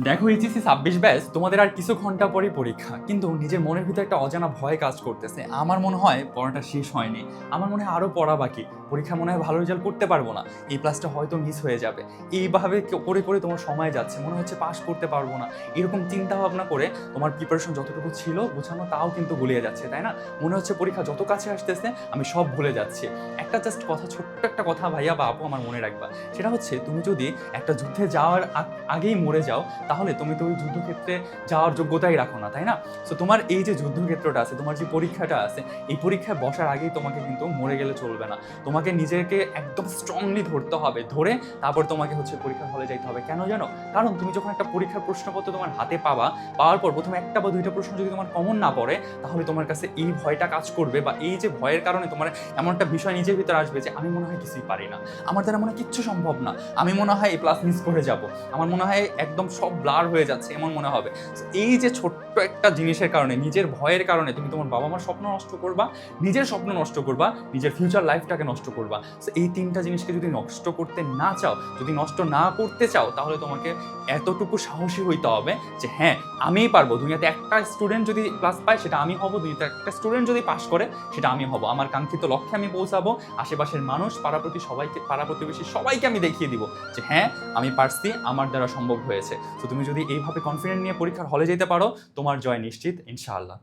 দেখো HSC 26 batch, তোমাদের আর কিছু ঘন্টা পরেই পরীক্ষা, কিন্তু নিজের মনের ভিতরে একটা অজানা ভয় কাজ করতেছে। আমার মনে হয় পড়াটা শেষ হয়নি, আমার মনে হয় আরও পড়া বাকি, পরীক্ষা মনে হয় ভালো রেজাল্ট করতে পারবো না, এই ক্লাসটা হয়তো মিস হয়ে যাবে। এইভাবে করে করে তোমার সময় যাচ্ছে, মনে হচ্ছে পাস করতে পারবো না। এরকম চিন্তা ভাবনা করে তোমার প্রিপারেশন যতটুকু ছিল গোছানো তাও কিন্তু গুলিয়ে যাচ্ছে, তাই না? মনে হচ্ছে পরীক্ষা যত কাছে আসতেছে আমি সব ভুলে যাচ্ছি। একটা জাস্ট কথা, ছোট্ট একটা কথা ভাইয়া বা আপু আমার মনে রাখবা, সেটা হচ্ছে তুমি যদি একটা যুদ্ধে যাওয়ার আগেই মরে যাও, তাহলে তুমি তো ওই যুদ্ধক্ষেত্রে যাওয়ার যোগ্যতাই রাখো না, তাই না? সো তোমার এই যে যুদ্ধক্ষেত্রটা আছে, তোমার যে পরীক্ষাটা আছে, এই পরীক্ষায় বসার আগেই তোমাকে কিন্তু মরে গেলে চলবে না। তোমাকে নিজেকে একদম স্ট্রংলি ধরতে হবে, ধরে তারপর তোমাকে হচ্ছে পরীক্ষার হলে যাইতে হবে। কেন জানো? কারণ তুমি যখন একটা পরীক্ষার প্রশ্নপত্র তোমার হাতে পাওয়ার পর প্রথমে একটা বা দুইটা প্রশ্ন যদি তোমার কমন না পড়ে, তাহলে তোমার কাছে এই ভয়টা কাজ করবে, বা এই যে ভয়ের কারণে তোমার এমন একটা বিষয় নিজের ভিতরে আসবে যে আমি মনে হয় কিছুই পারি না, আমার দ্বারা মনে হয় কিচ্ছু সম্ভব না, আমি মনে হয় এই ক্লাস মিস করে যাব, আমার মনে হয় একদম সব ব্লার হয়ে যাচ্ছে, এমন মনে হবে। এই যে ছোট্ট একটা জিনিসের কারণে, নিজের ভয়ের কারণে তুমি তোমার বাবা মার স্বপ্ন নষ্ট করবা, নিজের স্বপ্ন নষ্ট করবা, নিজের ফিউচার লাইফটাকে নষ্ট করবা। এই তিনটা জিনিসকে যদি নষ্ট করতে না চাও, যদি নষ্ট না করতে চাও, তাহলে তোমাকে এতটুকু সাহসী হইতে হবে যে হ্যাঁ, আমিই পারবো। দুনিয়াতে একটা স্টুডেন্ট যদি ক্লাস পায় সেটা আমি হব, দুনিয়াতে একটা স্টুডেন্ট যদি পাস করে সেটা আমি হব। আমার কাঙ্ক্ষিত লক্ষ্যে আমি পৌঁছাবো, আশেপাশের মানুষ, পাড়া প্রতিবেশী সবাইকে আমি দেখিয়ে দিব যে হ্যাঁ, আমি পারছি, আমার দ্বারা সম্ভব হয়েছে। তো তুমি যদি এইভাবে কনফিডেন্ট নিয়ে পরীক্ষার হলে যেতে পারো, তোমার জয় নিশ্চিত, ইনশাআল্লাহ।